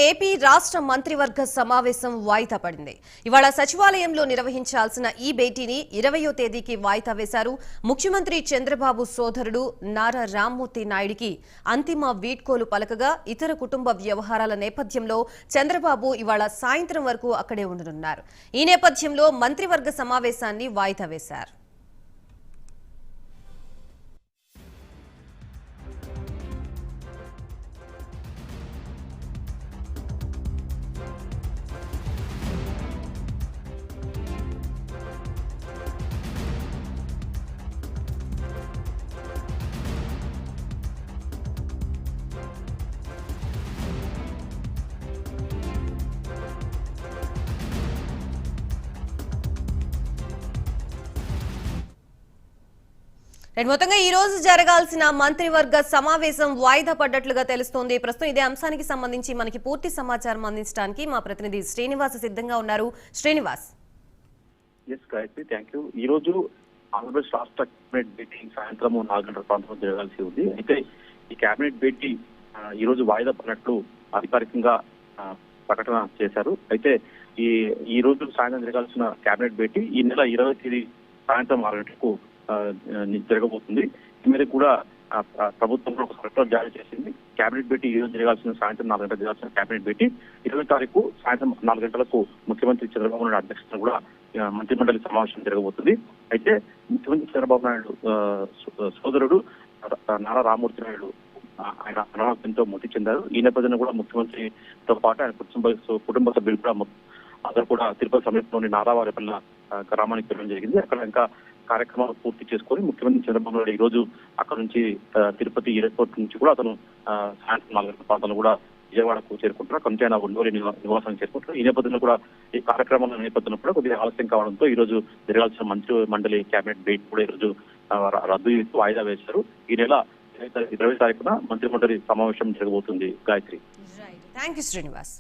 AP రాష్ట్ర మంత్రివర్గ సమావేశం వాయిదా పడింది. ఇవాళ సచివాలయంలో నిర్వహించాల్సిన ఈ భేటీని 20వ తేదీకి వాయిదా వేశారు. ముఖ్యమంత్రి చంద్రబాబు సోదరుడు నారా రామ్మూర్తి నాయుడికి అంతిమ వీడ్కోలు పలకగా ఇతర కుటుంబ వ్యవహారాల నేపథ్యంలో చంద్రబాబు ఇవాళ సాయంత్రం వరకు అక్కడే ఉండనున్నారు. ఈ నేపథ్యంలో మంత్రివర్గ సమావేశాన్ని వాయిదా వేశారు. మొత్తంగా ఈ రోజు జరగాల్సిన మంత్రివర్గ సమావేశం వాయిదా పడ్డట్లుగా తెలుస్తోంది. ప్రస్తుతం ఇదే అంశానికి సంబంధించి మనకి పూర్తి సమాచారం అందించడానికి మా ప్రతినిధి శ్రీనివాస్ సిద్ధంగా ఉన్నారు. శ్రీనివాస్. ఈ రోజు ఆంధ్రప్రదేశ్ రాష్ట్ర కేబినెట్ భేటీ సాయంత్రం 4 గంటల ప్రాంతంలో జరగాల్సి ఉంది. అయితే ఈ కేబినెట్ భేటీ ఈ రోజు వాయిదా పడినట్లు అధికారికంగా ప్రకటన చేశారు. అయితే ఈ రోజు సాయంత్రం జరగాల్సిన కేబినెట్ భేటీ ఈ నెల 20వ తేదీ సాయంత్రం 6 గంటలకు జరగబోతుంది. ఈ మీద కూడా ప్రభుత్వం ఒక సర్కులర్ జారీ చేసింది. కేబినెట్ భేటీ ఈ రోజు జరగాల్సిన సాయంత్రం 4 గంటలకు జరగాల్సిన కేబినెట్ భేటీ 20వ తారీఖు సాయంత్రం 4 గంటలకు ముఖ్యమంత్రి చంద్రబాబు నాయుడు అధ్యక్షతన కూడా మంత్రిమండలి సమావేశం జరగబోతుంది. అయితే ముఖ్యమంత్రి చంద్రబాబు నాయుడు సోదరుడు నారా రామ్మూర్తి నాయుడు ఆయన అనారోగ్యంతో మృతి చెందారు. ఈ నేపథ్యంలో కూడా ముఖ్యమంత్రితో పాటు ఆయన కుటుంబ సభ్యులు కూడా అందరూ కూడా తిరుపతి సమీపంలోని నారావారిపల్ల గ్రామానికి వెళ్ళడం జరిగింది. అక్కడ ఇంకా కార్యక్రమాలు పూర్తి చేసుకుని ముఖ్యమంత్రి చంద్రబాబు నాయుడు ఈ రోజు అక్కడ నుంచి తిరుపతి ఎయిర్పోర్ట్ నుంచి కూడా అతను సాయంత్రం 4 గంటల ప్రాంతంలో కూడా విజయవాడకు చేరుకుంటారు. కొంత ఆయన ఒంగోలు నివాసానికి చేరుకుంటారు. ఈ నేపథ్యంలో కూడా ఈ కార్యక్రమాల నేపథ్యంలో కూడా కొద్దిగా ఆలస్యం కావడంతో ఈ రోజు జరగాల్సిన మంత్రి మండలి కేబినెట్ భేటీ కూడా ఈ రోజు రద్దు చేస్తూ వాయిదా వేశారు. ఈ నెల 20వ తారీఖున మంత్రి మండలి సమావేశం జరగబోతుంది. గాయత్రి. థాంక్యూ శ్రీనివాస్.